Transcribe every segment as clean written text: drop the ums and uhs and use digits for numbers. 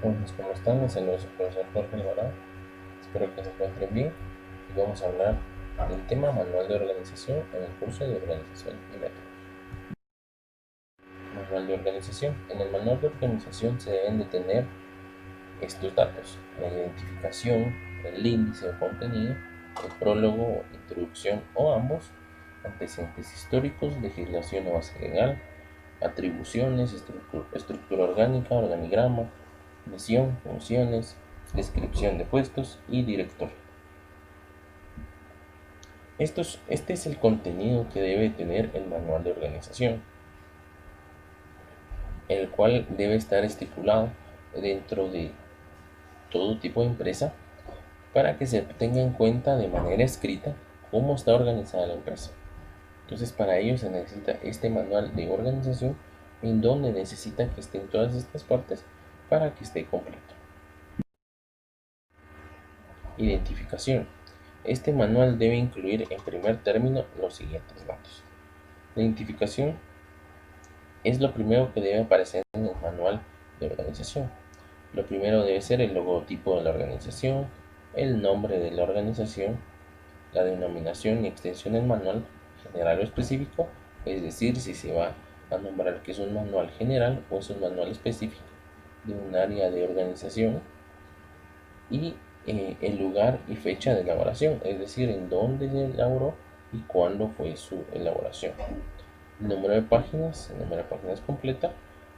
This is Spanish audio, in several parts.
Buenas, ¿cómo están? Les saluda su profesor Jorge Alvarado. Espero que se encuentren bien y vamos a hablar del tema manual de organización en el curso de organización y métodos. Manual de organización. En el manual de organización se deben de tener estos datos: la identificación, el índice de contenido, el prólogo o introducción o ambos, antecedentes históricos, legislación o base legal, atribuciones, estructura orgánica, organigrama, misión, funciones, descripción de puestos y director. Este es el contenido que debe tener el manual de organización, el cual debe estar estipulado dentro de todo tipo de empresa para que se tenga en cuenta de manera escrita cómo está organizada la empresa. Entonces, para ello se necesita este manual de organización en donde necesita que estén todas estas partes para que esté completo. Identificación. Este manual debe incluir en primer término los siguientes datos. La identificación es lo primero que debe aparecer en el manual de organización. Lo primero debe ser el logotipo de la organización, el nombre de la organización, la denominación y extensión del manual, general o específico, es decir, si se va a nombrar que es un manual general o es un manual específico de un área de organización, y el lugar y fecha de elaboración, es decir, en dónde se elaboró y cuándo fue su elaboración. El número de páginas completa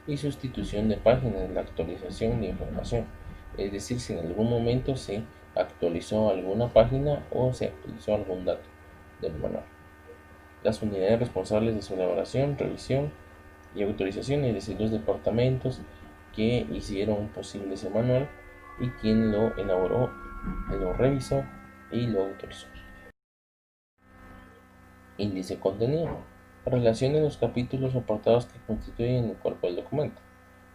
y sustitución de páginas, la actualización de información, es decir, si en algún momento se actualizó alguna página o se actualizó algún dato del manual. Las unidades responsables de su elaboración, revisión y autorización, es decir, los departamentos que hicieron posible ese manual y quien lo elaboró, lo revisó y lo autorizó. Índice contenido. Relacione los capítulos o apartados que constituyen el cuerpo del documento.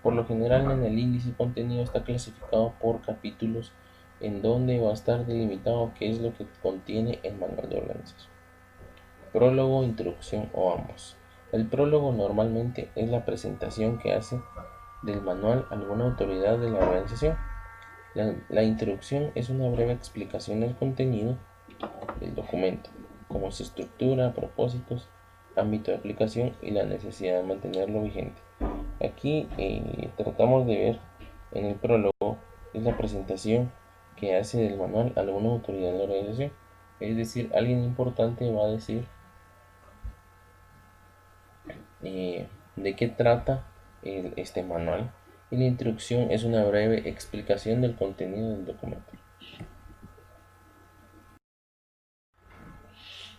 Por lo general, en el índice contenido está clasificado por capítulos en donde va a estar delimitado qué es lo que contiene el manual de organización. Prólogo, introducción o ambos. El prólogo normalmente es la presentación que hace del manual alguna autoridad de la organización. La introducción es una breve explicación del contenido del documento, como su estructura, propósitos, ámbito de aplicación y la necesidad de mantenerlo vigente. Aquí tratamos de ver en el prólogo es la presentación que hace del manual alguna autoridad de la organización. Es decir, alguien importante va a decir de qué trata este manual, y la introducción es una breve explicación del contenido del documento.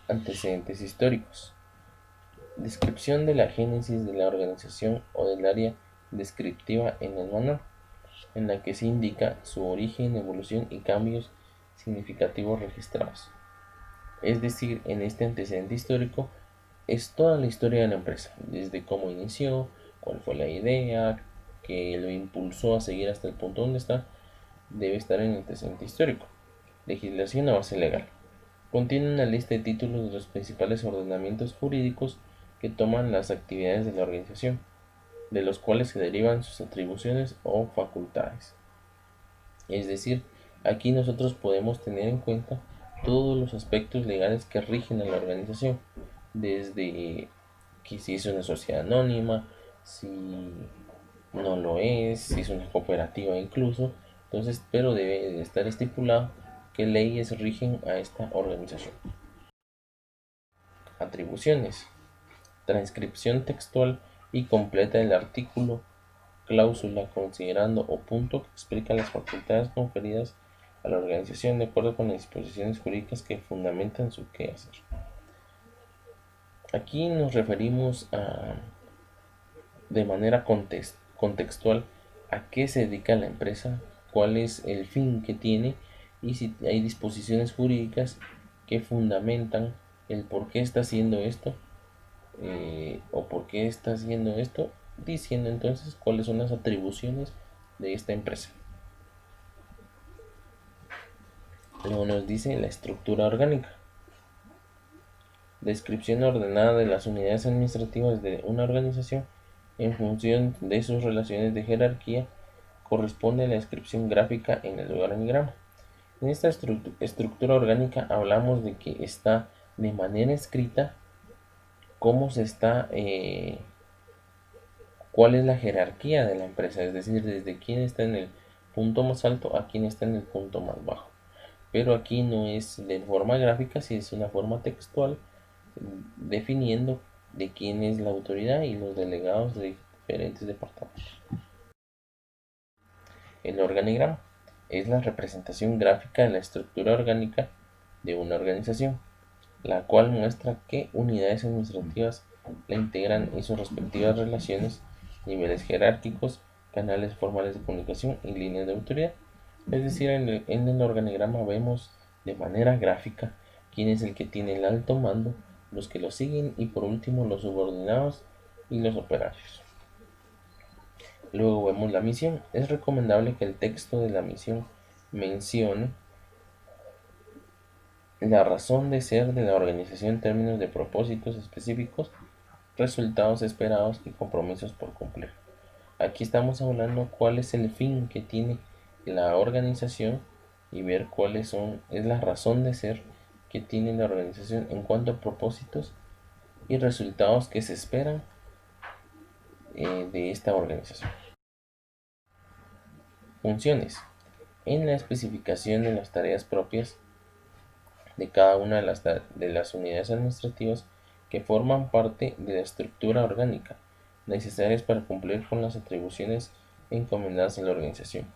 Antecedentes históricos. Descripción de la génesis de la organización o del área descriptiva en el manual, en la que se indica su origen, evolución y cambios significativos registrados. Es decir, en este antecedente histórico es toda la historia de la empresa, desde cómo inició, cuál fue la idea que lo impulsó a seguir hasta el punto donde está, debe estar en el antecedente histórico. Legislación a base legal. Contiene una lista de títulos de los principales ordenamientos jurídicos que toman las actividades de la organización, de los cuales se derivan sus atribuciones o facultades. Es decir, aquí nosotros podemos tener en cuenta todos los aspectos legales que rigen a la organización, desde que si es una sociedad anónima, si no lo es, si es una cooperativa incluso. Entonces, pero debe de estar estipulado qué leyes rigen a esta organización. Atribuciones. Transcripción textual y completa del artículo, cláusula, considerando o punto que explica las facultades conferidas a la organización de acuerdo con las disposiciones jurídicas que fundamentan su quehacer. Aquí nos referimos de manera contextual a qué se dedica la empresa, cuál es el fin que tiene y si hay disposiciones jurídicas que fundamentan el por qué está haciendo esto, o por qué está haciendo esto, diciendo entonces cuáles son las atribuciones de esta empresa. Luego nos dice la estructura orgánica. Descripción ordenada de las unidades administrativas de una organización en función de sus relaciones de jerarquía corresponde a la descripción gráfica en el organigrama. En esta estructura orgánica hablamos de que está de manera escrita cómo se está, cuál es la jerarquía de la empresa, es decir, desde quién está en el punto más alto a quién está en el punto más bajo. Pero aquí no es de forma gráfica, sino es una forma textual, definiendo de quién es la autoridad y los delegados de diferentes departamentos. El organigrama es la representación gráfica de la estructura orgánica de una organización, la cual muestra qué unidades administrativas la integran y sus respectivas relaciones, niveles jerárquicos, canales formales de comunicación y líneas de autoridad. Es decir, en el organigrama vemos de manera gráfica quién es el que tiene el alto mando, los que lo siguen y por último los subordinados y los operarios. Luego vemos la misión. Es recomendable que el texto de la misión mencione la razón de ser de la organización en términos de propósitos específicos, resultados esperados y compromisos por cumplir. Aquí estamos hablando cuál es el fin que tiene la organización y ver cuáles es la razón de ser que tiene la organización en cuanto a propósitos y resultados que se esperan de esta organización. Funciones. En la especificación de las tareas propias de cada una de las unidades administrativas que forman parte de la estructura orgánica necesarias para cumplir con las atribuciones encomendadas en la organización.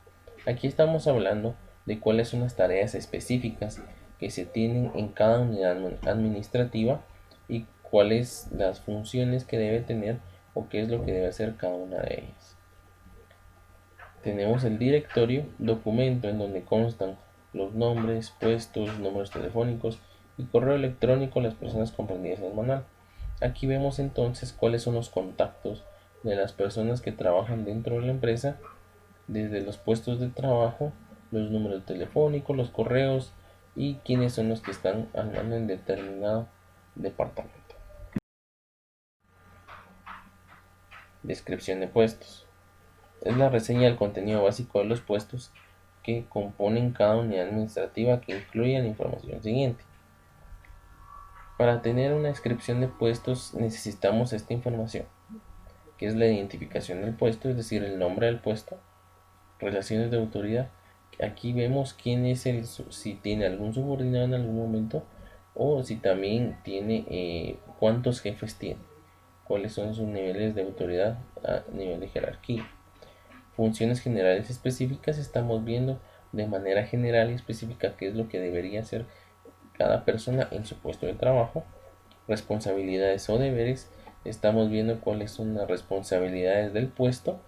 Aquí estamos hablando de cuáles son las tareas específicas que se tienen en cada unidad administrativa y cuáles las funciones que debe tener o qué es lo que debe hacer cada una de ellas. Tenemos el directorio, documento en donde constan los nombres, puestos, números telefónicos y correo electrónico de las personas comprendidas en el manual. Aquí vemos entonces cuáles son los contactos de las personas que trabajan dentro de la empresa, desde los puestos de trabajo, los números telefónicos, los correos y quiénes son los que están al mando en determinado departamento. Descripción de puestos. Es la reseña del contenido básico de los puestos que componen cada unidad administrativa, que incluye la información siguiente. Para tener una descripción de puestos necesitamos esta información, que es la identificación del puesto, es decir, el nombre del puesto, relaciones de autoridad. Aquí vemos quién es si tiene algún subordinado en algún momento o si también tiene cuántos jefes tiene, cuáles son sus niveles de autoridad a nivel de jerarquía. Funciones generales específicas, estamos viendo de manera general y específica qué es lo que debería hacer cada persona en su puesto de trabajo. Responsabilidades o deberes, estamos viendo cuáles son las responsabilidades del puesto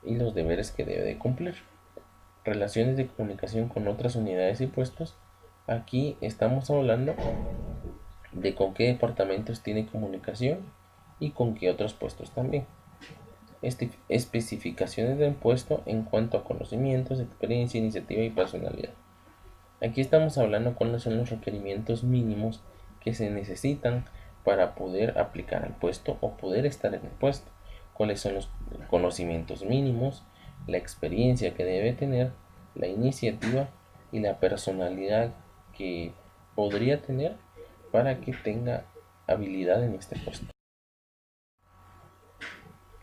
y los deberes que debe de cumplir. Relaciones de comunicación con otras unidades y puestos, aquí estamos hablando de con qué departamentos tiene comunicación y con qué otros puestos también. Especificaciones del puesto en cuanto a conocimientos, experiencia, iniciativa y personalidad. Aquí estamos hablando cuáles son los requerimientos mínimos que se necesitan para poder aplicar al puesto o poder estar en el puesto. Cuáles son los conocimientos mínimos, la experiencia que debe tener, la iniciativa y la personalidad que podría tener para que tenga habilidad en este puesto.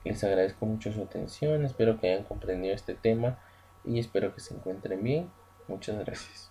Les agradezco mucho su atención, espero que hayan comprendido este tema y espero que se encuentren bien. Muchas gracias.